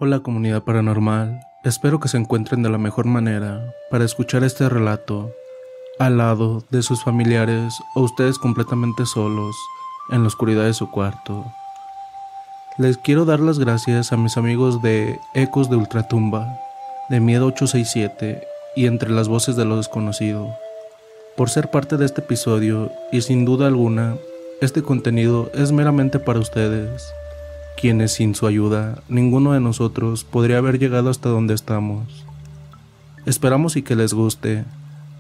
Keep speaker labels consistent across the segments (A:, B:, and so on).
A: Hola comunidad paranormal, espero que se encuentren de la mejor manera para escuchar este relato al lado de sus familiares o ustedes completamente solos en la oscuridad de su cuarto. Les quiero dar las gracias a mis amigos de Ecos de Ultratumba, de Miedo 867 y Entre las Voces de lo Desconocido, por ser parte de este episodio y sin duda alguna, este contenido es meramente para ustedes, quienes sin su ayuda, ninguno de nosotros podría haber llegado hasta donde estamos. Esperamos y que les guste.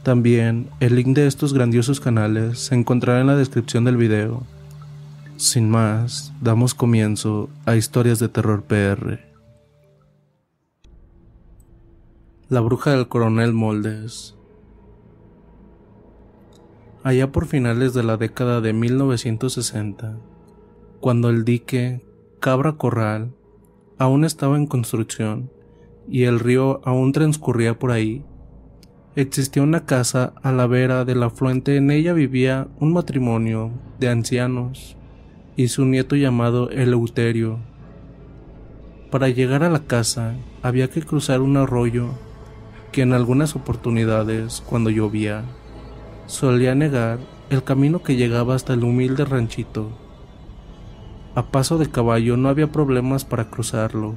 A: También, el link de estos grandiosos canales se encontrará en la descripción del video. Sin más, damos comienzo a Historias de Terror PR. La bruja del Coronel Moldes. Allá por finales de la década de 1960, cuando el dique Cabra Corral aún estaba en construcción y el río aún transcurría por ahí, existía una casa a la vera del afluente. En ella vivía un matrimonio de ancianos y su nieto llamado Eleuterio. Para llegar a la casa había que cruzar un arroyo que en algunas oportunidades, cuando llovía, solía negar el camino que llegaba hasta el humilde ranchito. A paso de caballo no había problemas para cruzarlo.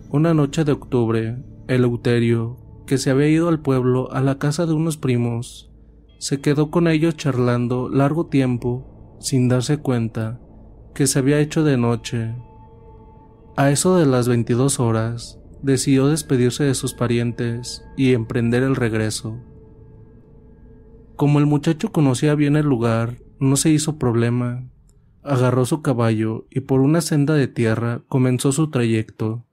A: Una noche de octubre, Eleuterio, que se había ido al pueblo a la casa de unos primos, se quedó con ellos charlando largo tiempo sin darse cuenta que se había hecho de noche. A eso de las 22 horas, decidió despedirse de sus parientes y emprender el regreso. Como el muchacho conocía bien el lugar, no se hizo problema. Agarró su caballo y por una senda de tierra comenzó su trayecto.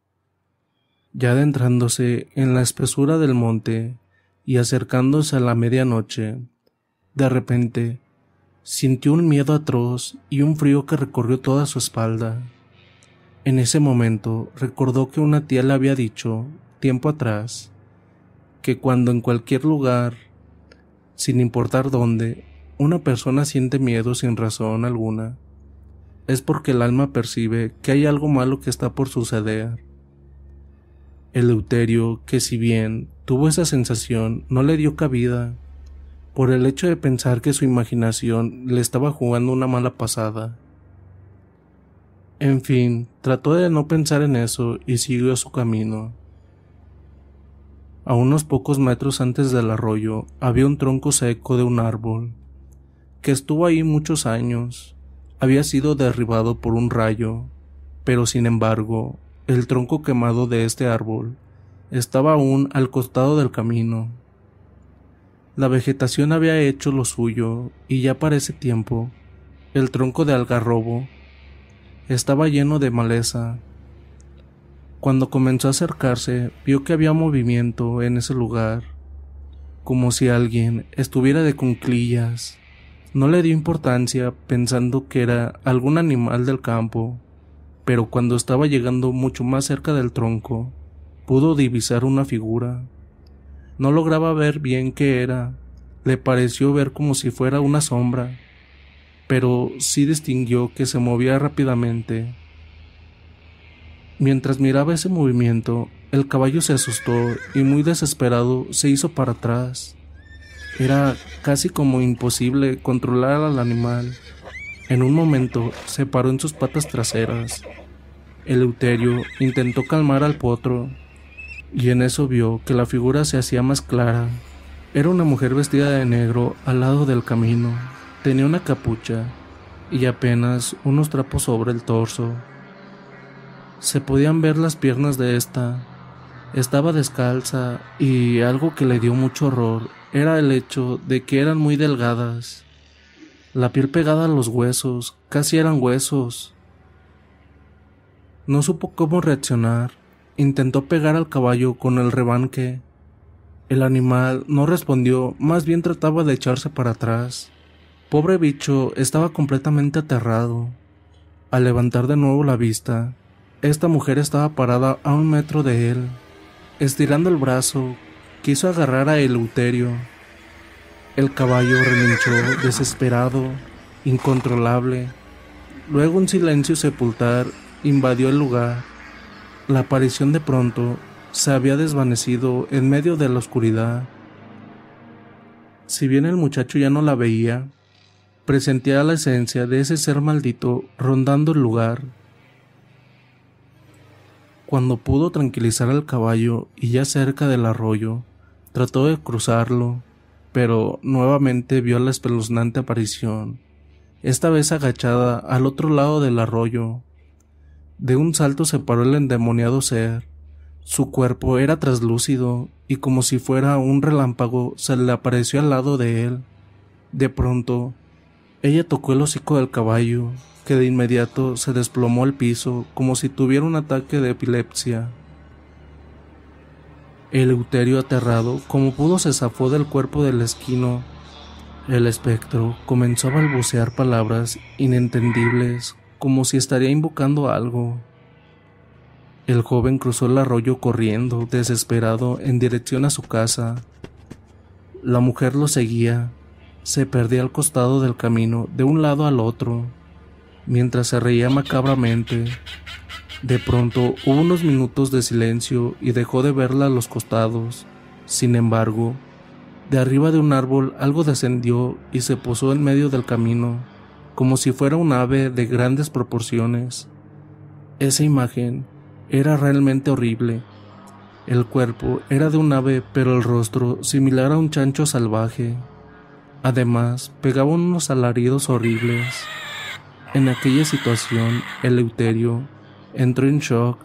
A: Ya adentrándose en la espesura del monte y acercándose a la medianoche, de repente sintió un miedo atroz y un frío que recorrió toda su espalda. En ese momento recordó que una tía le había dicho, tiempo atrás, que cuando en cualquier lugar, sin importar dónde, una persona siente miedo sin razón alguna, es porque el alma percibe que hay algo malo que está por suceder. Eleuterio, que si bien tuvo esa sensación, no le dio cabida, por el hecho de pensar que su imaginación le estaba jugando una mala pasada. En fin, trató de no pensar en eso y siguió su camino. A unos pocos metros antes del arroyo había un tronco seco de un árbol, que estuvo ahí muchos años. Había sido derribado por un rayo, pero sin embargo, el tronco quemado de este árbol estaba aún al costado del camino. La vegetación había hecho lo suyo y ya para ese tiempo, el tronco de algarrobo estaba lleno de maleza. Cuando comenzó a acercarse, vio que había movimiento en ese lugar, como si alguien estuviera de cuclillas. No le dio importancia pensando que era algún animal del campo, pero cuando estaba llegando mucho más cerca del tronco, pudo divisar una figura. No lograba ver bien qué era, le pareció ver como si fuera una sombra, pero sí distinguió que se movía rápidamente. Mientras miraba ese movimiento, el caballo se asustó y muy desesperado se hizo para atrás. Era casi como imposible controlar al animal. En un momento se paró en sus patas traseras. Eleuterio intentó calmar al potro, y en eso vio que la figura se hacía más clara. Era una mujer vestida de negro al lado del camino. Tenía una capucha y apenas unos trapos sobre el torso. Se podían ver las piernas de esta. Estaba descalza y algo que le dio mucho horror era el hecho de que eran muy delgadas. La piel pegada a los huesos, casi eran huesos. No supo cómo reaccionar. Intentó pegar al caballo con el rebanque. El animal no respondió, más bien trataba de echarse para atrás. Pobre bicho, estaba completamente aterrado. Al levantar de nuevo la vista, esta mujer estaba parada a 1 metro de él. Estirando el brazo, quiso agarrar a Eleuterio. El caballo relinchó desesperado, incontrolable. Luego un silencio sepultar invadió el lugar. La aparición de pronto se había desvanecido en medio de la oscuridad. Si bien el muchacho ya no la veía, presentía la esencia de ese ser maldito rondando el lugar. Cuando pudo tranquilizar al caballo y ya cerca del arroyo, trató de cruzarlo, pero nuevamente vio la espeluznante aparición, esta vez agachada al otro lado del arroyo. De un salto se paró el endemoniado ser. Su cuerpo era traslúcido y como si fuera un relámpago se le apareció al lado de él. De pronto, ella tocó el hocico del caballo, que de inmediato se desplomó al piso como si tuviera un ataque de epilepsia. Eleuterio, aterrado, como pudo se zafó del cuerpo del esquino. El espectro comenzó a balbucear palabras inentendibles, como si estaría invocando algo. El joven cruzó el arroyo corriendo, desesperado, en dirección a su casa. La mujer lo seguía. Se perdía al costado del camino, de un lado al otro, mientras se reía macabramente. De pronto hubo unos minutos de silencio y dejó de verla a los costados. Sin embargo, de arriba de un árbol algo descendió y se posó en medio del camino, como si fuera un ave de grandes proporciones. Esa imagen era realmente horrible. El cuerpo era de un ave, pero el rostro similar a un chancho salvaje. Además, pegaba unos alaridos horribles. En aquella situación, Eleuterio entró en shock.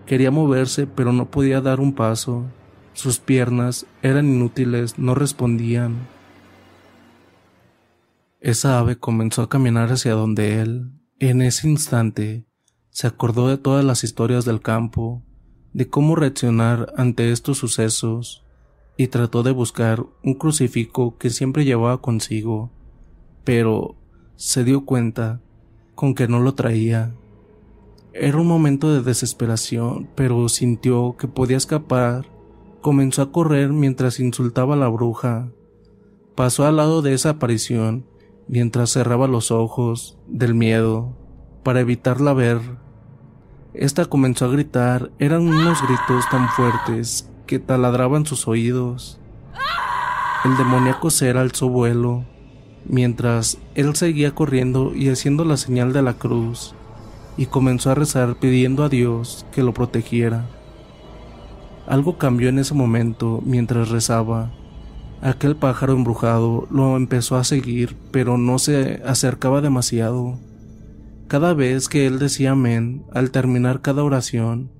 A: Quería moverse, pero no podía dar un paso. Sus piernas eran inútiles, no respondían. Esa ave comenzó a caminar hacia donde él. En ese instante, se acordó de todas las historias del campo, de cómo reaccionar ante estos sucesos, y trató de buscar un crucifijo que siempre llevaba consigo, pero se dio cuenta con que no lo traía. Era un momento de desesperación, pero sintió que podía escapar. Comenzó a correr mientras insultaba a la bruja. Pasó al lado de esa aparición mientras cerraba los ojos del miedo para evitarla ver. Esta comenzó a gritar. Eran unos gritos tan fuertes que taladraban sus oídos. El demoníaco ser alzó vuelo mientras él seguía corriendo y haciendo la señal de la cruz, y comenzó a rezar pidiendo a Dios que lo protegiera. Algo cambió en ese momento mientras rezaba. Aquel pájaro embrujado lo empezó a seguir, pero no se acercaba demasiado. Cada vez que él decía amén, al terminar cada oración,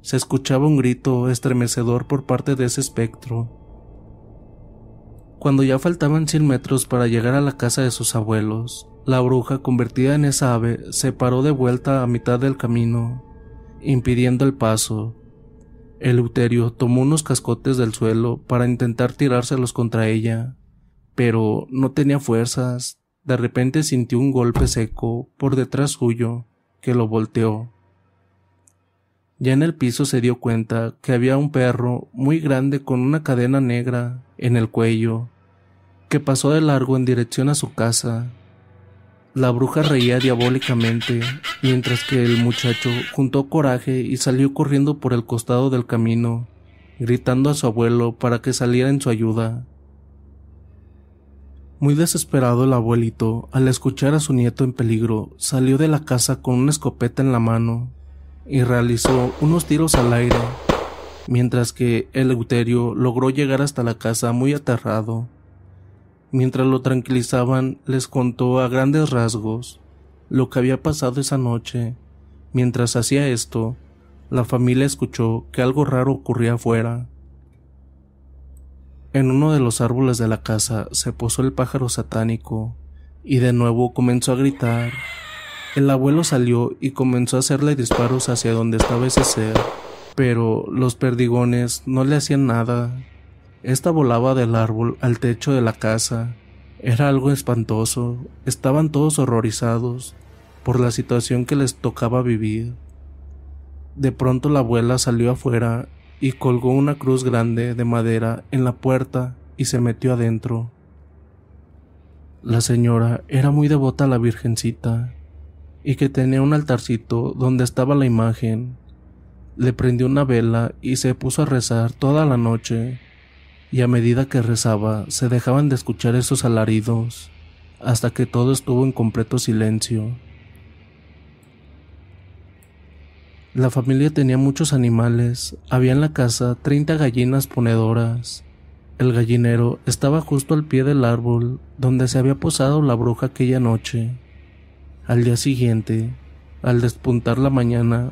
A: se escuchaba un grito estremecedor por parte de ese espectro. Cuando ya faltaban 100 metros para llegar a la casa de sus abuelos, la bruja, convertida en esa ave, se paró de vuelta a mitad del camino, impidiendo el paso. Eleuterio tomó unos cascotes del suelo para intentar tirárselos contra ella, pero no tenía fuerzas. De repente sintió un golpe seco por detrás suyo, que lo volteó. Ya en el piso se dio cuenta que había un perro muy grande con una cadena negra en el cuello, que pasó de largo en dirección a su casa. La bruja reía diabólicamente, mientras que el muchacho juntó coraje y salió corriendo por el costado del camino, gritando a su abuelo para que saliera en su ayuda. Muy desesperado, el abuelito, al escuchar a su nieto en peligro, salió de la casa con una escopeta en la mano y realizó unos tiros al aire, mientras que Eleuterio logró llegar hasta la casa muy aterrado. Mientras lo tranquilizaban, les contó a grandes rasgos lo que había pasado esa noche. Mientras hacía esto, la familia escuchó que algo raro ocurría afuera. En uno de los árboles de la casa se posó el pájaro satánico y de nuevo comenzó a gritar. El abuelo salió y comenzó a hacerle disparos hacia donde estaba ese ser, pero los perdigones no le hacían nada. Esta volaba del árbol al techo de la casa. Era algo espantoso. Estaban todos horrorizados por la situación que les tocaba vivir. De pronto la abuela salió afuera y colgó una cruz grande de madera en la puerta y se metió adentro. La señora era muy devota a la Virgencita. y que tenía un altarcito donde estaba la imagen. Le prendió una vela y se puso a rezar toda la noche, y a medida que rezaba se dejaban de escuchar esos alaridos, hasta que todo estuvo en completo silencio. La familia tenía muchos animales, había en la casa 30 gallinas ponedoras. El gallinero estaba justo al pie del árbol donde se había posado la bruja aquella noche. Al día siguiente, al despuntar la mañana,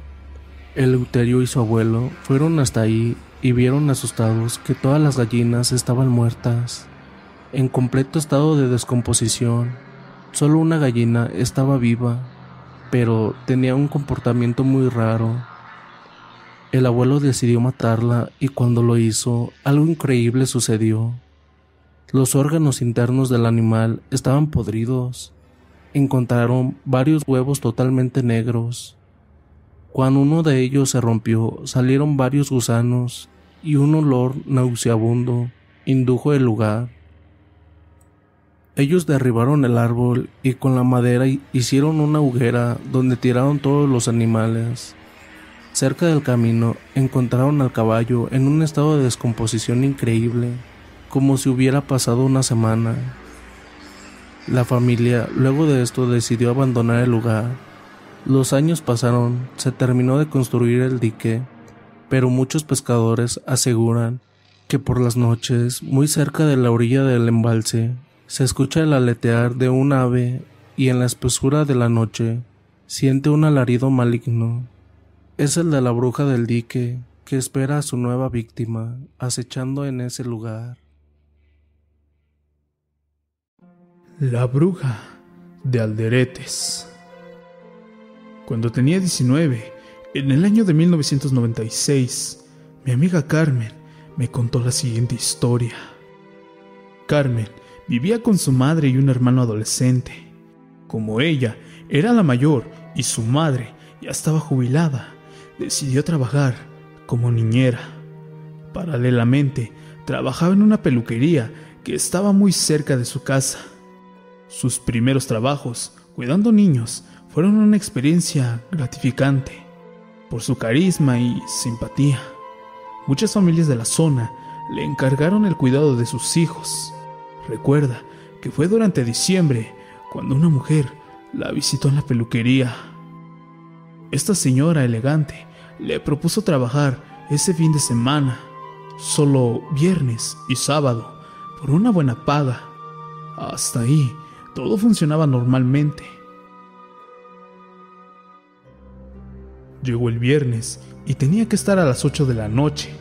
A: Eleuterio y su abuelo fueron hasta ahí y vieron asustados que todas las gallinas estaban muertas, en completo estado de descomposición. Solo una gallina estaba viva, pero tenía un comportamiento muy raro. El abuelo decidió matarla y cuando lo hizo, algo increíble sucedió. Los órganos internos del animal estaban podridos. Encontraron varios huevos totalmente negros. Cuando uno de ellos se rompió, salieron varios gusanos y un olor nauseabundo indujo el lugar. Ellos derribaron el árbol y con la madera hicieron una hoguera donde tiraron todos los animales. Cerca del camino encontraron al caballo en un estado de descomposición increíble, como si hubiera pasado una semana. La familia luego de esto decidió abandonar el lugar. Los años pasaron, se terminó de construir el dique, pero muchos pescadores aseguran que por las noches, muy cerca de la orilla del embalse, se escucha el aletear de un ave y en la espesura de la noche siente un alarido maligno. Es el de la bruja del dique que espera a su nueva víctima, acechando en ese lugar.
B: La bruja de Alderetes. Cuando tenía 19, en el año de 1996, mi amiga Carmen me contó la siguiente historia. Carmen vivía con su madre y un hermano adolescente. Como ella era la mayor y su madre ya estaba jubilada, decidió trabajar como niñera. Paralelamente, trabajaba en una peluquería que estaba muy cerca de su casa. Sus primeros trabajos, cuidando niños, fueron una experiencia gratificante, por su carisma y simpatía. Muchas familias de la zona le encargaron el cuidado de sus hijos. Recuerda que fue durante diciembre cuando una mujer la visitó en la peluquería. Esta señora elegante le propuso trabajar ese fin de semana, solo viernes y sábado, por una buena paga. Hasta ahí, todo funcionaba normalmente. Llegó el viernes y tenía que estar a las 8 de la noche.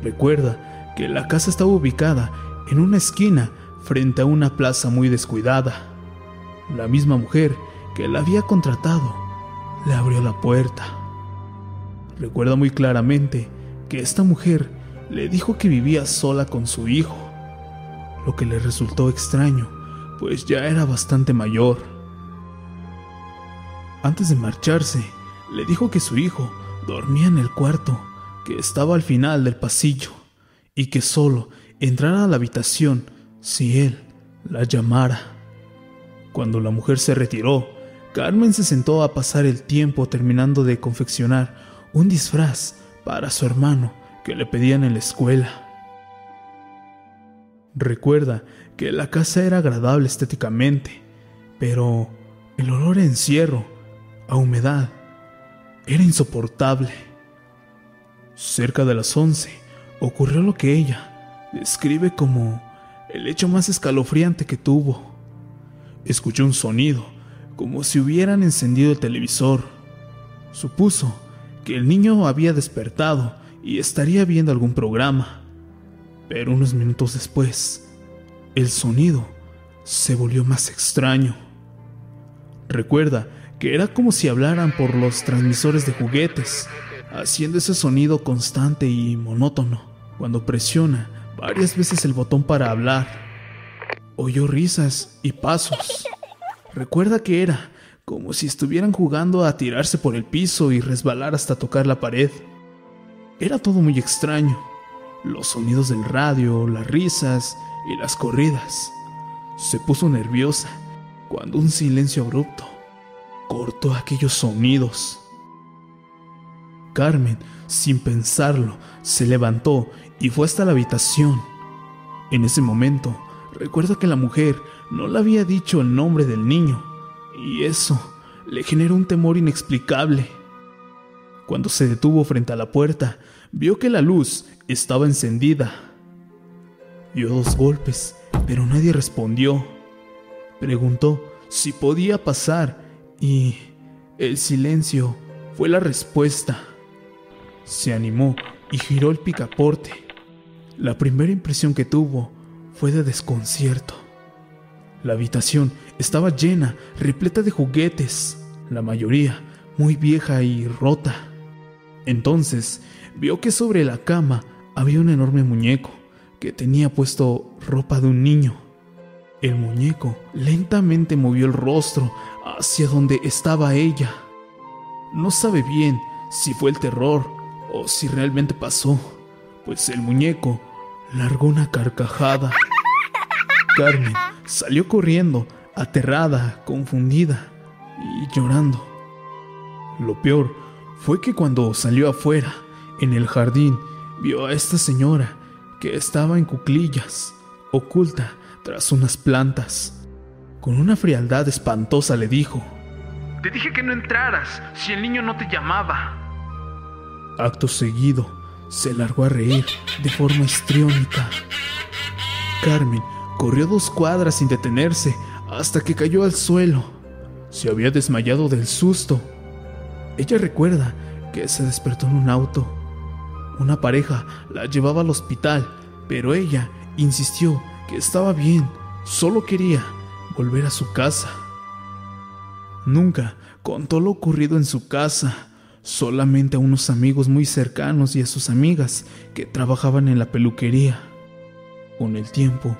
B: Recuerda que la casa estaba ubicada en una esquina frente a una plaza muy descuidada. La misma mujer que la había contratado le abrió la puerta. Recuerda muy claramente que esta mujer le dijo que vivía sola con su hijo, lo que le resultó extraño, pues ya era bastante mayor. Antes de marcharse, le dijo que su hijo dormía en el cuarto que estaba al final del pasillo y que solo entrara a la habitación si él la llamara. Cuando la mujer se retiró, Carmen se sentó a pasar el tiempo terminando de confeccionar un disfraz para su hermano que le pedían en la escuela. Recuerda que la casa era agradable estéticamente, pero el olor a encierro, a humedad, era insoportable. Cerca de las 11 ocurrió lo que ella describe como el hecho más escalofriante que tuvo. Escuchó un sonido, como si hubieran encendido el televisor. Supuso que el niño había despertado y estaría viendo algún programa. Pero unos minutos después, el sonido se volvió más extraño. Recuerda que era como si hablaran por los transmisores de juguetes, haciendo ese sonido constante y monótono. Cuando presiona varias veces el botón para hablar, oyó risas y pasos. Recuerda que era como si estuvieran jugando a tirarse por el piso y resbalar hasta tocar la pared. Era todo muy extraño. Los sonidos del radio, las risas y las corridas. Se puso nerviosa cuando un silencio abrupto cortó aquellos sonidos. Carmen, sin pensarlo, se levantó y fue hasta la habitación. En ese momento, recuerda que la mujer no le había dicho el nombre del niño, y eso le generó un temor inexplicable. Cuando se detuvo frente a la puerta, vio que la luz estaba encendida. Dio 2 golpes, pero nadie respondió. Preguntó si podía pasar y el silencio fue la respuesta. Se animó y giró el picaporte. La primera impresión que tuvo fue de desconcierto. La habitación estaba llena, repleta de juguetes, la mayoría muy vieja y rota. Entonces vio que sobre la cama había un enorme muñeco que tenía puesto ropa de un niño. El muñeco lentamente movió el rostro hacia donde estaba ella. No sabe bien si fue el terror o si realmente pasó, pues el muñeco largó una carcajada. Carmen salió corriendo, aterrada, confundida y llorando. Lo peor fue que cuando salió afuera, en el jardín, vio a esta señora que estaba en cuclillas, oculta tras unas plantas. Con una frialdad espantosa le dijo:
C: «Te dije que no entraras, si el niño no te llamaba».
B: Acto seguido, se largó a reír de forma histriónica. Carmen corrió 2 cuadras sin detenerse hasta que cayó al suelo. Se había desmayado del susto. Ella recuerda que se despertó en un auto. Una pareja la llevaba al hospital, pero ella insistió que estaba bien, solo quería volver a su casa. Nunca contó lo ocurrido en su casa, solamente a unos amigos muy cercanos y a sus amigas que trabajaban en la peluquería. Con el tiempo,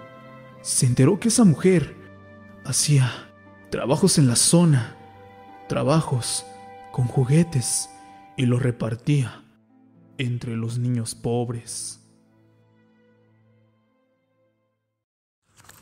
B: se enteró que esa mujer hacía trabajos en la zona, trabajos con juguetes, y los repartía entre los niños pobres.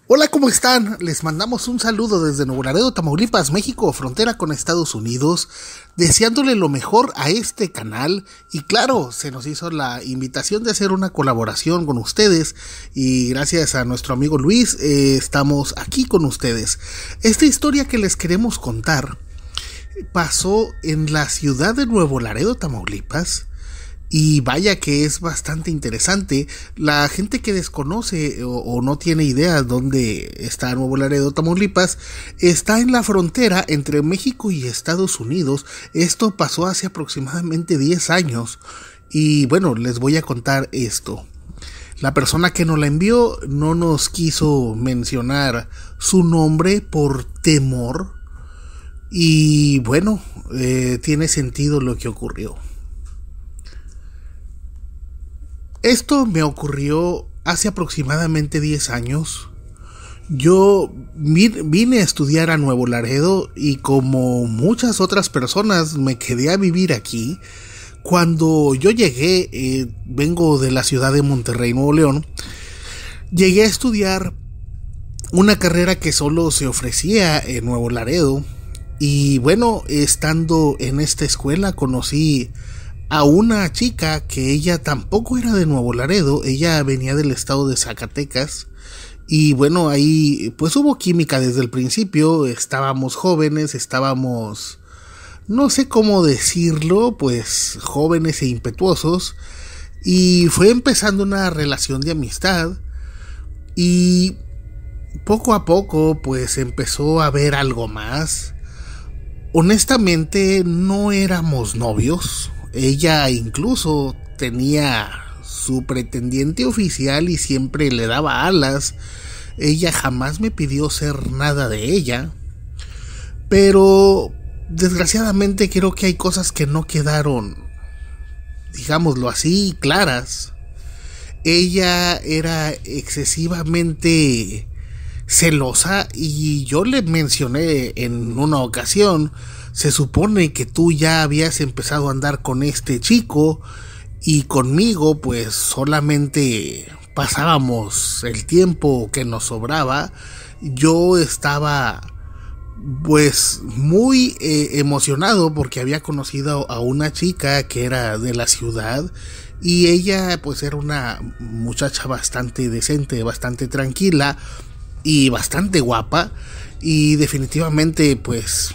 D: Hola, ¿cómo están? Les mandamos un saludo desde Nuevo Laredo, Tamaulipas, México, frontera con Estados Unidos, deseándole lo mejor a este canal. Y claro, se nos hizo la invitación de hacer una colaboración con ustedes, y gracias a nuestro amigo Luis, estamos aquí con ustedes. Esta historia que les queremos contar pasó en la ciudad de Nuevo Laredo, Tamaulipas. Y vaya que es bastante interesante. La gente que desconoce o no tiene idea dónde está Nuevo Laredo, Tamaulipas, está en la frontera entre México y Estados Unidos. Esto pasó hace aproximadamente 10 años. Y bueno, les voy a contar esto. La persona que nos la envió no nos quiso mencionar su nombre por temor. Y bueno, tiene sentido lo que ocurrió. Esto me ocurrió hace aproximadamente 10 años. Yo vine a estudiar a Nuevo Laredo y, como muchas otras personas, me quedé a vivir aquí. Cuando yo llegué, vengo de la ciudad de Monterrey, Nuevo León, llegué a estudiar una carrera que solo se ofrecía en Nuevo Laredo. Y bueno, estando en esta escuela conocí a una chica que ella tampoco era de Nuevo Laredo, ella venía del estado de Zacatecas. Y bueno, ahí pues hubo química desde el principio. Estábamos jóvenes, estábamos, no sé cómo decirlo, pues jóvenes e impetuosos. Y fue empezando una relación de amistad. Y poco a poco pues empezó a haber algo más. Honestamente no éramos novios. Ella incluso tenía su pretendiente oficial y siempre le daba alas. Ella jamás me pidió ser nada de ella. Pero desgraciadamente creo que hay cosas que no quedaron, digámoslo así, claras. Ella era excesivamente celosa y yo le mencioné en una ocasión: se supone que tú ya habías empezado a andar con este chico y conmigo pues solamente pasábamos el tiempo que nos sobraba. Yo estaba pues muy emocionado porque había conocido a una chica que era de la ciudad y ella pues era una muchacha bastante decente, bastante tranquila y bastante guapa, y definitivamente pues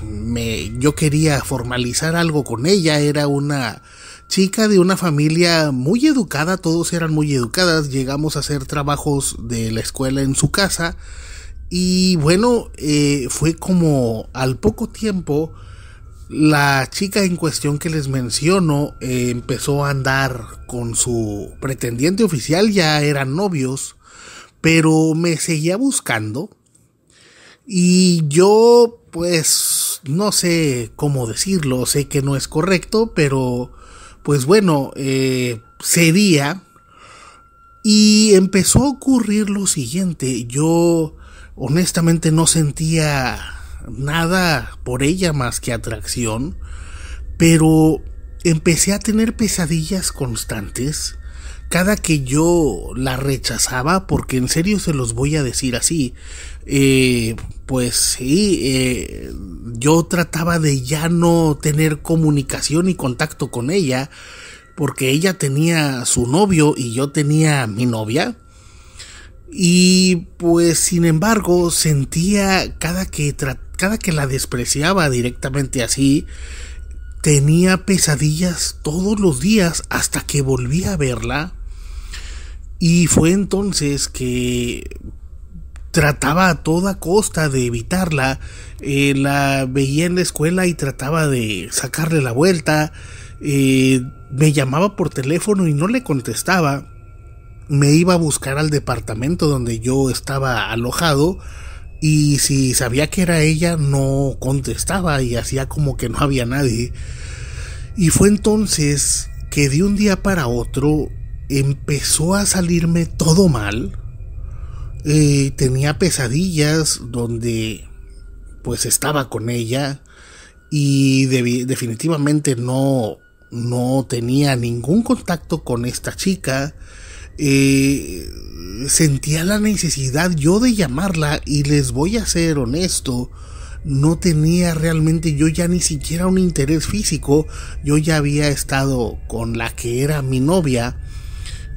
D: yo quería formalizar algo con ella. Era una chica de una familia muy educada, todos eran muy educadas. Llegamos a hacer trabajos de la escuela en su casa y bueno, fue como al poco tiempo la chica en cuestión que les menciono empezó a andar con su pretendiente oficial. Ya eran novios, pero me seguía buscando y yo pues no sé cómo decirlo, sé que no es correcto, pero pues bueno, cedía. Y empezó a ocurrir lo siguiente: yo honestamente no sentía nada por ella más que atracción, pero empecé a tener pesadillas constantes cada que yo la rechazaba, porque en serio se los voy a decir así. Pues sí, yo trataba de ya no tener comunicación y contacto con ella, porque ella tenía su novio y yo tenía mi novia. Y pues sin embargo sentía cada que la despreciaba directamente así, tenía pesadillas todos los días hasta que volví a verla. Y fue entonces que trataba a toda costa de evitarla. La veía en la escuela y trataba de sacarle la vuelta. Me llamaba por teléfono y no le contestaba. Me iba a buscar al departamento donde yo estaba alojado, y si sabía que era ella no contestaba y hacía como que no había nadie. Y fue entonces que de un día para otro empezó a salirme todo mal. Tenía pesadillas donde pues estaba con ella y definitivamente no tenía ningún contacto con esta chica. Sentía la necesidad yo de llamarla, y les voy a ser honesto, no tenía realmente yo ya ni siquiera un interés físico. Yo ya había estado con la que era mi novia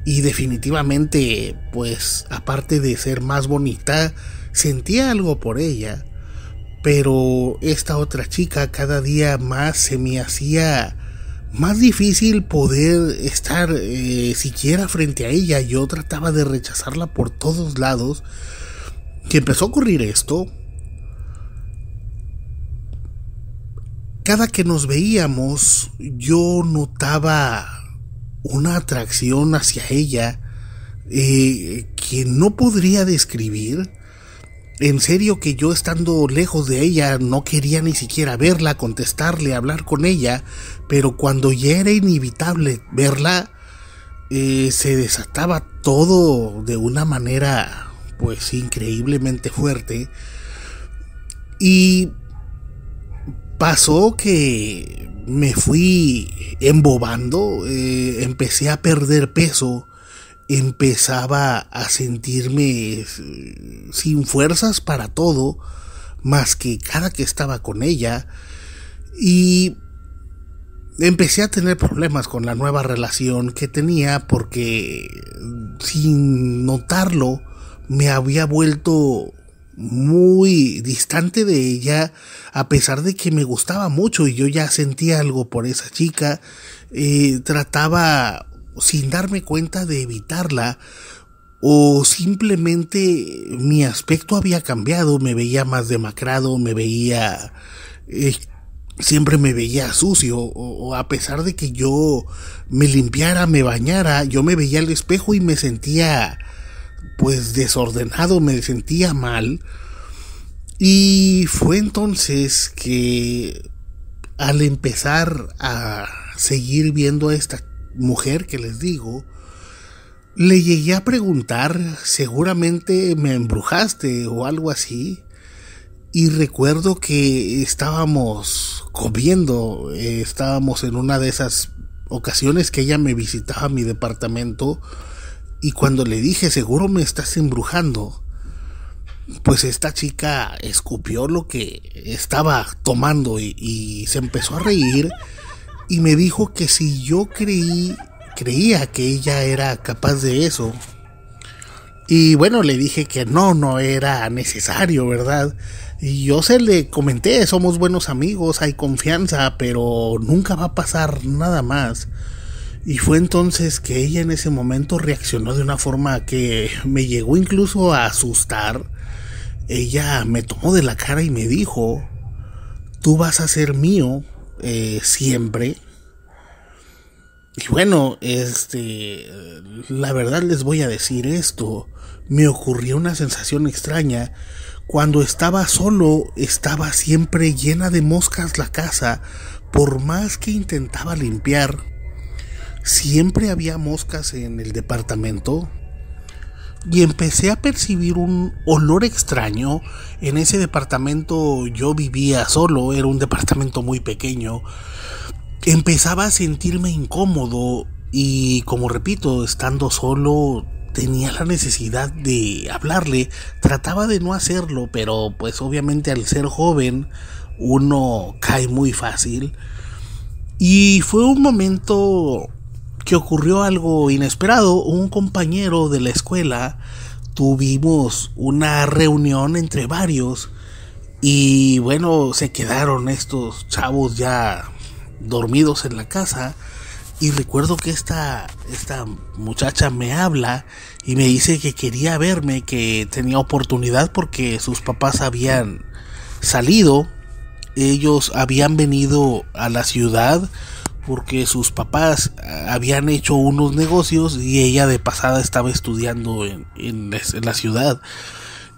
D: y definitivamente pues aparte de ser más bonita sentía algo por ella, pero esta otra chica cada día más se me hacía más difícil poder estar siquiera frente a ella. Yo trataba de rechazarla por todos lados. Que empezó a ocurrir esto: cada que nos veíamos yo notaba una atracción hacia ella que no podría describir. En serio que yo, estando lejos de ella, no quería ni siquiera verla, contestarle, hablar con ella, pero cuando ya era inevitable verla, se desataba todo de una manera pues increíblemente fuerte. Y pasó que me fui embobando, empecé a perder peso, empezaba a sentirme sin fuerzas para todo, más que cada que estaba con ella, y empecé a tener problemas con la nueva relación que tenía, porque sin notarlo me había vuelto muy distante de ella, a pesar de que me gustaba mucho y yo ya sentía algo por esa chica. Trataba sin darme cuenta de evitarla, o simplemente mi aspecto había cambiado, me veía más demacrado, me veía siempre me veía sucio, o a pesar de que yo me limpiara, me bañara, yo me veía al espejo y me sentía pues desordenado, me sentía mal. Y fue entonces que al empezar a seguir viendo a esta mujer que les digo, le llegué a preguntar: seguramente me embrujaste o algo así. Y recuerdo que estábamos comiendo, estábamos en una de esas ocasiones que ella me visitaba a mi departamento, y cuando le dije: seguro me estás embrujando, pues esta chica escupió lo que estaba tomando y se empezó a reír y me dijo que si yo creía que ella era capaz de eso. Y bueno, le dije que no era necesario, ¿verdad? Y yo se le comenté, somos buenos amigos, hay confianza, pero nunca va a pasar nada más. Y fue entonces que ella en ese momento reaccionó de una forma que me llegó incluso a asustar. Ella me tomó de la cara y me dijo: tú vas a ser mío siempre. Y bueno, la verdad les voy a decir esto. Me ocurrió una sensación extraña. Cuando estaba solo, estaba siempre llena de moscas la casa. Por más que intentaba limpiar, siempre había moscas en el departamento. Y empecé a percibir un olor extraño. En ese departamento yo vivía solo, era un departamento muy pequeño. Empezaba a sentirme incómodo y, como repito, estando solo tenía la necesidad de hablarle. Trataba de no hacerlo, pero pues obviamente al ser joven uno cae muy fácil. Y fue un momento que ocurrió algo inesperado. Un compañero de la escuela, tuvimos una reunión entre varios y bueno, se quedaron estos chavos ya dormidos en la casa. Y recuerdo que esta muchacha me habla y me dice que quería verme, que tenía oportunidad porque sus papás habían salido. Ellos habían venido a la ciudad porque sus papás habían hecho unos negocios y ella de pasada estaba estudiando en la ciudad.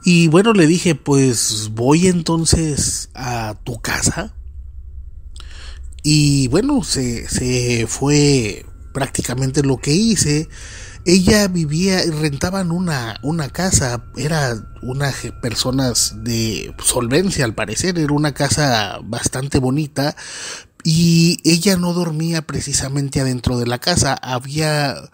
D: Y bueno, le dije, pues voy entonces a tu casa. Y bueno, se fue prácticamente lo que hice. Ella rentaban una casa, era unas personas de solvencia al parecer, era una casa bastante bonita. Y ella no dormía precisamente adentro de la casa, había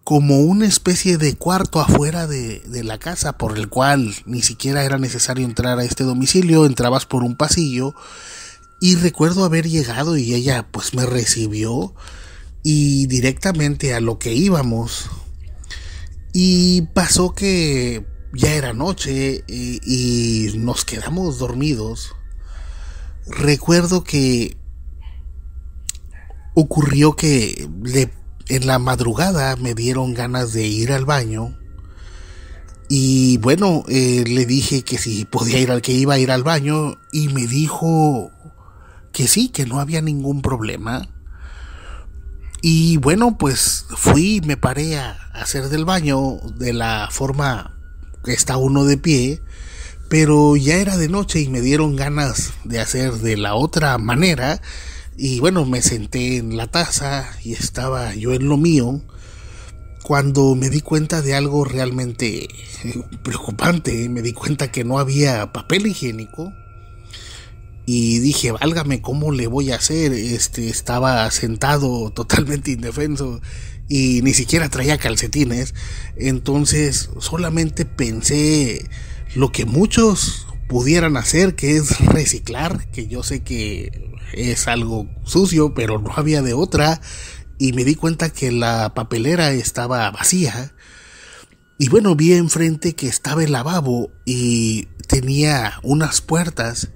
D: como una especie de cuarto afuera de la casa, por el cual ni siquiera era necesario entrar a este domicilio, entrabas por un pasillo. Y recuerdo haber llegado y ella pues me recibió y directamente a lo que íbamos. Y pasó que ya era noche y nos quedamos dormidos. Recuerdo que ocurrió que en la madrugada me dieron ganas de ir al baño. Y bueno, le dije que si podía que iba a ir al baño y me dijo que sí, que no había ningún problema. Y bueno, pues fui y me paré a hacer del baño de la forma que está uno de pie, pero ya era de noche y me dieron ganas de hacer de la otra manera. Y bueno, me senté en la taza y estaba yo en lo mío, cuando me di cuenta de algo realmente preocupante. Me di cuenta que no había papel higiénico. Y dije, válgame, ¿cómo le voy a hacer? Estaba sentado totalmente indefenso y ni siquiera traía calcetines. Entonces solamente pensé lo que muchos pudieran hacer, que es reciclar, que yo sé que es algo sucio, pero no había de otra. Y me di cuenta que la papelera estaba vacía. Y bueno, vi enfrente que estaba el lavabo y tenía unas puertas.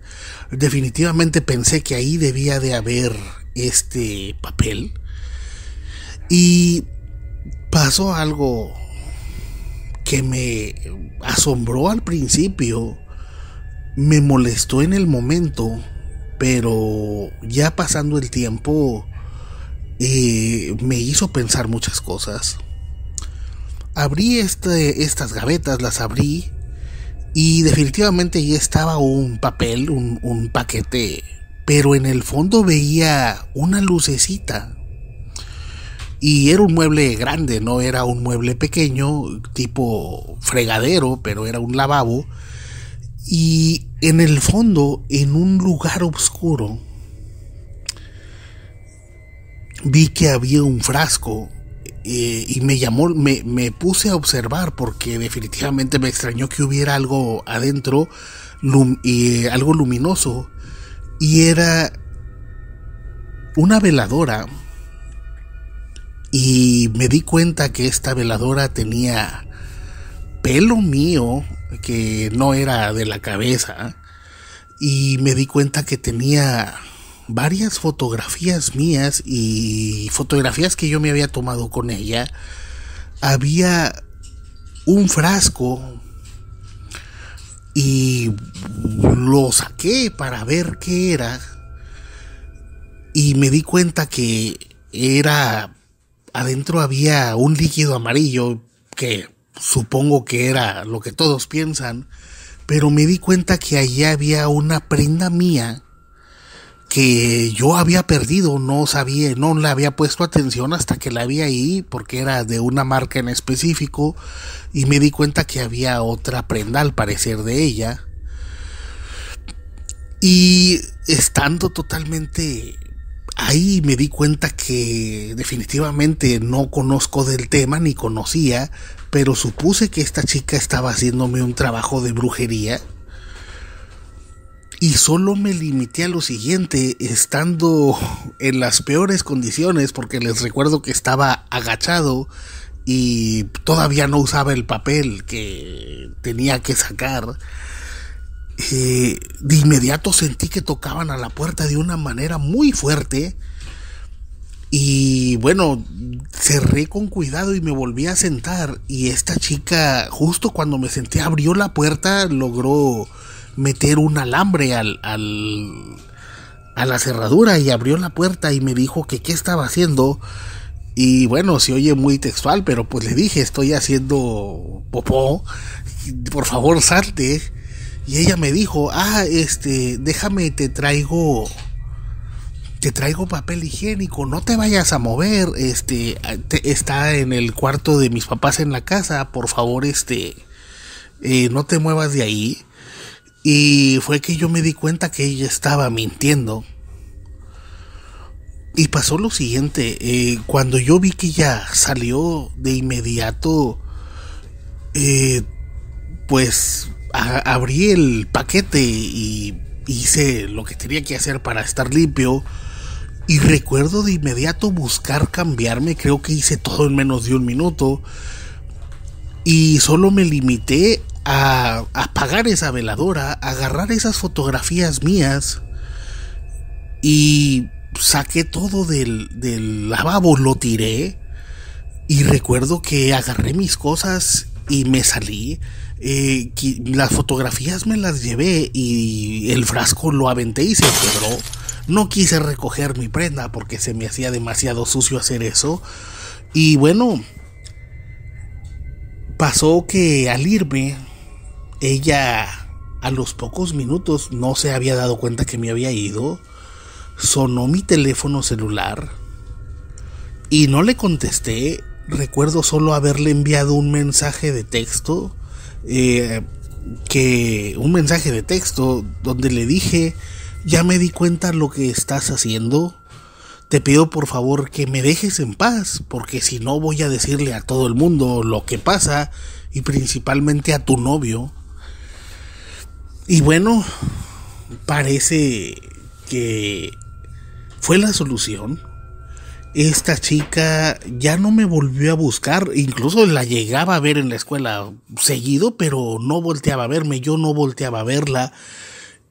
D: Definitivamente pensé que ahí debía de haber este papel. Y pasó algo que me asombró al principio, me molestó en el momento, pero ya pasando el tiempo me hizo pensar muchas cosas. Abrí estas gavetas, las abrí y definitivamente ya estaba un papel, un paquete, pero en el fondo veía una lucecita. Y era un mueble grande, no era un mueble pequeño, tipo fregadero, pero era un lavabo. Y en el fondo, en un lugar oscuro, vi que había un frasco y me puse a observar porque definitivamente me extrañó que hubiera algo adentro, algo luminoso, y era una veladora, y me di cuenta que esta veladora tenía pelo mío que no era de la cabeza, y me di cuenta que tenía varias fotografías mías y fotografías que yo me había tomado con ella. Había un frasco y lo saqué para ver qué era, y me di cuenta que adentro había un líquido amarillo que supongo que era lo que todos piensan, pero me di cuenta que allí había una prenda mía que yo había perdido, no le había puesto atención hasta que la vi ahí porque era de una marca en específico, y me di cuenta que había otra prenda al parecer de ella. Y estando totalmente ahí me di cuenta que definitivamente no conozco del tema ni conocía, pero supuse que esta chica estaba haciéndome un trabajo de brujería. Y solo me limité a lo siguiente, estando en las peores condiciones, porque les recuerdo que estaba agachado y todavía no usaba el papel que tenía que sacar. De inmediato sentí que tocaban a la puerta de una manera muy fuerte, y bueno, cerré con cuidado y me volví a sentar, y esta chica, justo cuando me senté, abrió la puerta, logró meter un alambre a la cerradura y abrió la puerta y me dijo que qué estaba haciendo. Y bueno, se oye muy textual, pero pues le dije, estoy haciendo popó, por favor salte. Y ella me dijo, déjame, te traigo papel higiénico, no te vayas a mover, está en el cuarto de mis papás en la casa, por favor, no te muevas de ahí. Y fue que yo me di cuenta que ella estaba mintiendo. Y pasó lo siguiente, cuando yo vi que ella salió de inmediato, pues abrí el paquete y hice lo que tenía que hacer para estar limpio. Y recuerdo de inmediato buscar cambiarme, creo que hice todo en menos de un minuto. Y solo me limité a apagar esa veladora, a agarrar esas fotografías mías, y saqué todo del lavabo, lo tiré, y recuerdo que agarré mis cosas y me salí. Las fotografías me las llevé y el frasco lo aventé y se quebró. No quise recoger mi prenda porque se me hacía demasiado sucio hacer eso. Y bueno, pasó que al irme, ella a los pocos minutos no se había dado cuenta que me había ido. Sonó mi teléfono celular y no le contesté. Recuerdo solo haberle enviado un mensaje de texto, donde le dije: ya me di cuenta lo que estás haciendo, te pido por favor que me dejes en paz, porque si no voy a decirle a todo el mundo lo que pasa, y principalmente a tu novio. Y bueno, parece que fue la solución. Esta chica ya no me volvió a buscar, incluso la llegaba a ver en la escuela seguido, pero no volteaba a verme, yo no volteaba a verla.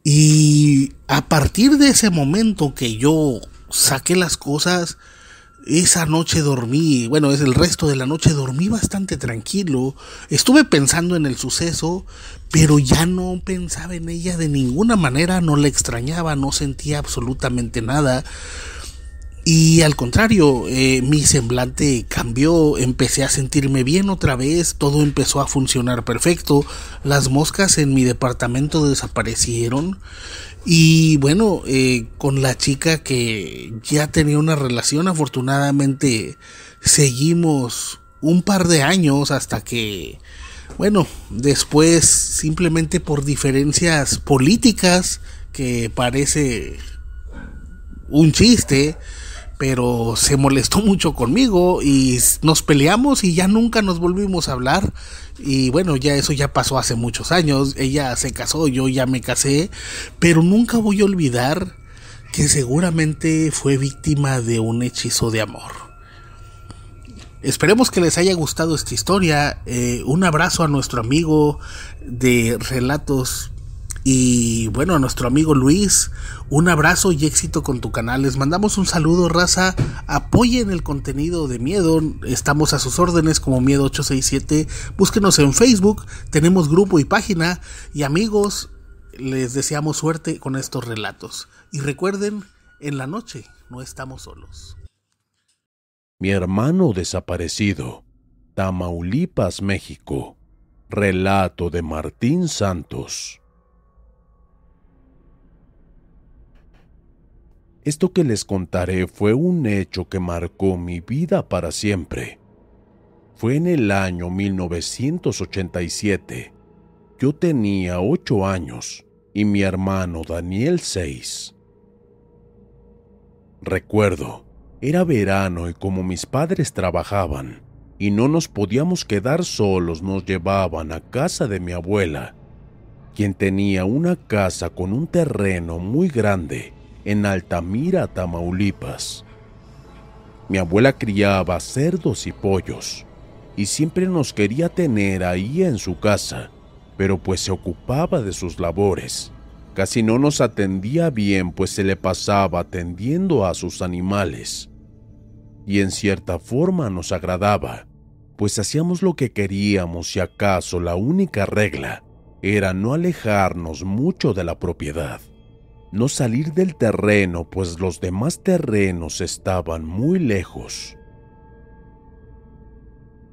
D: Y a partir de ese momento que yo saqué las cosas, esa noche dormí, el resto de la noche dormí bastante tranquilo. Estuve pensando en el suceso, pero ya no pensaba en ella de ninguna manera, no la extrañaba, no sentía absolutamente nada. Y al contrario, mi semblante cambió, empecé a sentirme bien otra vez, todo empezó a funcionar perfecto, las moscas en mi departamento desaparecieron. Y bueno, con la chica que ya tenía una relación, afortunadamente seguimos un par de años hasta que, después, simplemente por diferencias políticas, que parece un chiste, pero se molestó mucho conmigo y nos peleamos y ya nunca nos volvimos a hablar. Y bueno, ya eso ya pasó hace muchos años. Ella se casó, yo ya me casé, pero nunca voy a olvidar que seguramente fue víctima de un hechizo de amor. Esperemos que les haya gustado esta historia. Un abrazo a nuestro amigo de Relatos y bueno, a nuestro amigo Luis. Un abrazo y éxito con tu canal. Les mandamos un saludo, raza. Apoyen el contenido de Miedo. Estamos a sus órdenes como Miedo 867. Búsquenos en Facebook. Tenemos grupo y página. Y amigos, les deseamos suerte con estos relatos. Y recuerden, en la noche no estamos solos.
E: Mi hermano desaparecido, Tamaulipas, México. Relato de Martín Santos. Esto que les contaré fue un hecho que marcó mi vida para siempre. Fue en el año 1987. Yo tenía 8 años y mi hermano Daniel 6. Recuerdo, era verano y como mis padres trabajaban y no nos podíamos quedar solos, nos llevaban a casa de mi abuela, quien tenía una casa con un terreno muy grande en Altamira, Tamaulipas. Mi abuela criaba cerdos y pollos y siempre nos quería tener ahí en su casa, pero pues se ocupaba de sus labores. Casi no nos atendía bien, pues se le pasaba atendiendo a sus animales. Y en cierta forma nos agradaba, pues hacíamos lo que queríamos y acaso la única regla era no alejarnos mucho de la propiedad. No salir del terreno, pues los demás terrenos estaban muy lejos.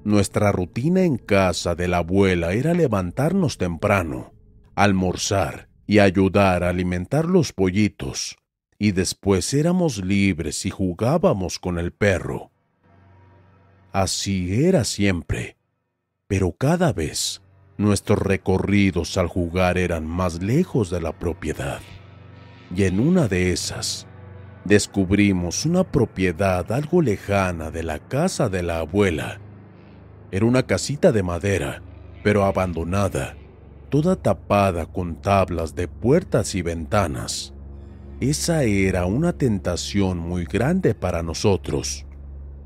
E: Nuestra rutina en casa de la abuela era levantarnos temprano, almorzar y ayudar a alimentar los pollitos, y después éramos libres y jugábamos con el perro. Así era siempre, pero cada vez nuestros recorridos al jugar eran más lejos de la propiedad. Y en una de esas, descubrimos una propiedad algo lejana de la casa de la abuela. Era una casita de madera, pero abandonada, toda tapada con tablas de puertas y ventanas. Esa era una tentación muy grande para nosotros,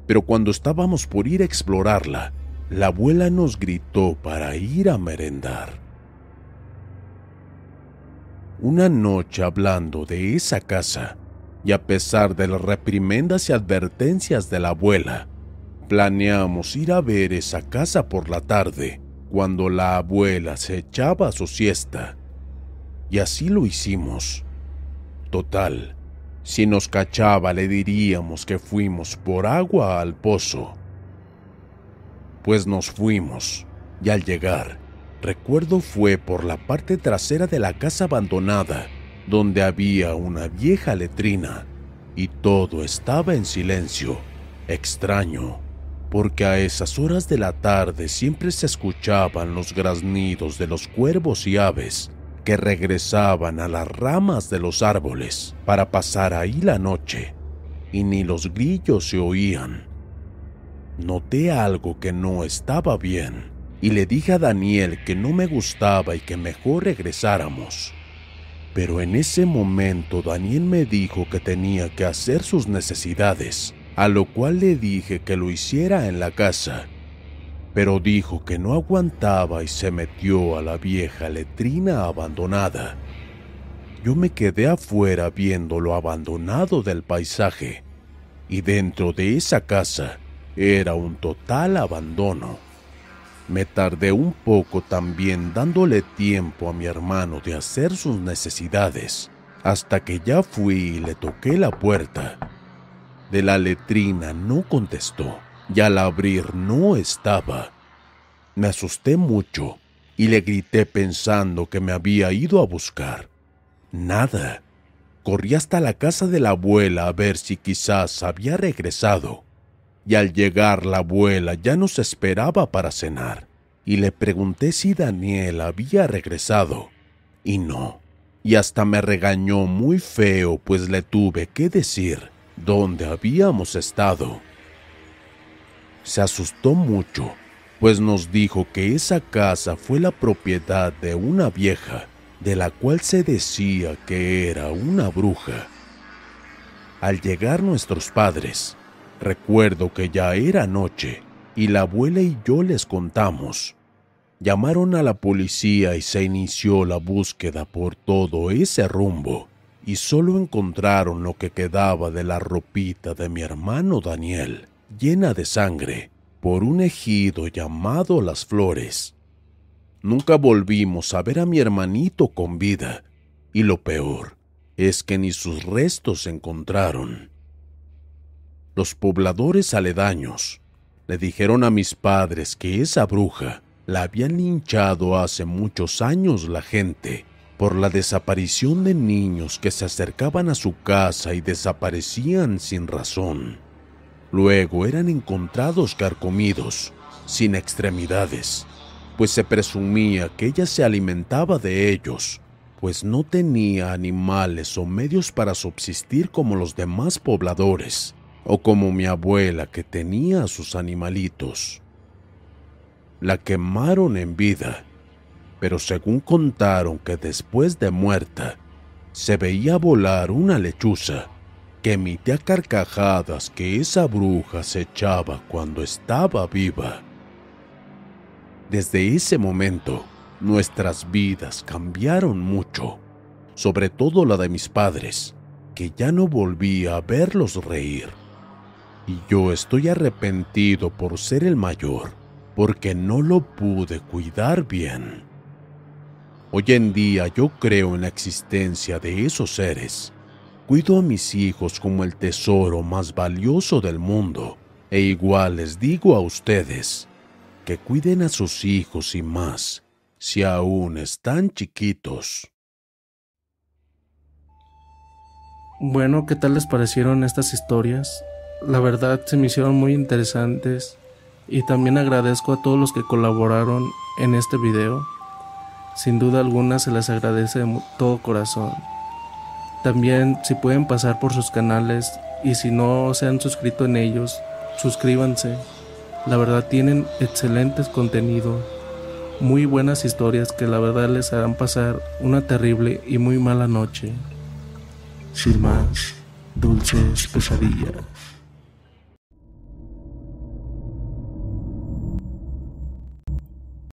E: pero cuando estábamos por ir a explorarla, la abuela nos gritó para ir a merendar. Una noche hablando de esa casa, y a pesar de las reprimendas y advertencias de la abuela, planeamos ir a ver esa casa por la tarde, cuando la abuela se echaba su siesta. Y así lo hicimos. Total, si nos cachaba le diríamos que fuimos por agua al pozo. Pues nos fuimos, y al llegar, recuerdo fue por la parte trasera de la casa abandonada, donde había una vieja letrina, y todo estaba en silencio. Extraño, porque a esas horas de la tarde siempre se escuchaban los graznidos de los cuervos y aves que regresaban a las ramas de los árboles para pasar ahí la noche, y ni los grillos se oían. Noté algo que no estaba bien, y le dije a Daniel que no me gustaba y que mejor regresáramos. Pero en ese momento Daniel me dijo que tenía que hacer sus necesidades, a lo cual le dije que lo hiciera en la casa. Pero dijo que no aguantaba y se metió a la vieja letrina abandonada. Yo me quedé afuera viendo lo abandonado del paisaje, y dentro de esa casa era un total abandono. Me tardé un poco también dándole tiempo a mi hermano de hacer sus necesidades, hasta que ya fui y le toqué la puerta. De la letrina no contestó, y al abrir no estaba. Me asusté mucho y le grité pensando que me había ido a buscar. Nada. Corrí hasta la casa de la abuela a ver si quizás había regresado. Y al llegar la abuela ya nos esperaba para cenar, y le pregunté si Daniel había regresado, y no, y hasta me regañó muy feo, pues le tuve que decir donde habíamos estado. Se asustó mucho, pues nos dijo que esa casa fue la propiedad de una vieja, de la cual se decía que era una bruja. Al llegar nuestros padres, recuerdo que ya era noche y la abuela y yo les contamos. Llamaron a la policía y se inició la búsqueda por todo ese rumbo y solo encontraron lo que quedaba de la ropita de mi hermano Daniel, llena de sangre, por un ejido llamado Las Flores. Nunca volvimos a ver a mi hermanito con vida, y lo peor es que ni sus restos se encontraron. Los pobladores aledaños le dijeron a mis padres que esa bruja la habían linchado hace muchos años la gente por la desaparición de niños que se acercaban a su casa y desaparecían sin razón. Luego eran encontrados carcomidos, sin extremidades, pues se presumía que ella se alimentaba de ellos, pues no tenía animales o medios para subsistir como los demás pobladores, o como mi abuela que tenía a sus animalitos. La quemaron en vida, pero según contaron que después de muerta, se veía volar una lechuza que emitía carcajadas que esa bruja se echaba cuando estaba viva. Desde ese momento, nuestras vidas cambiaron mucho, sobre todo la de mis padres, que ya no volvía a verlos reír. Y yo estoy arrepentido por ser el mayor, porque no lo pude cuidar bien. Hoy en día yo creo en la existencia de esos seres. Cuido a mis hijos como el tesoro más valioso del mundo, e igual les digo a ustedes que cuiden a sus hijos y más, si aún están chiquitos.
A: Bueno, ¿qué tal les parecieron estas historias? La verdad se me hicieron muy interesantes y también agradezco a todos los que colaboraron en este video. Sin duda alguna se les agradece de todo corazón. También si pueden pasar por sus canales y si no se han suscrito en ellos, suscríbanse. La verdad tienen excelentes contenido, muy buenas historias que la verdad les harán pasar una terrible y muy mala noche. Sin más, dulces pesadillas.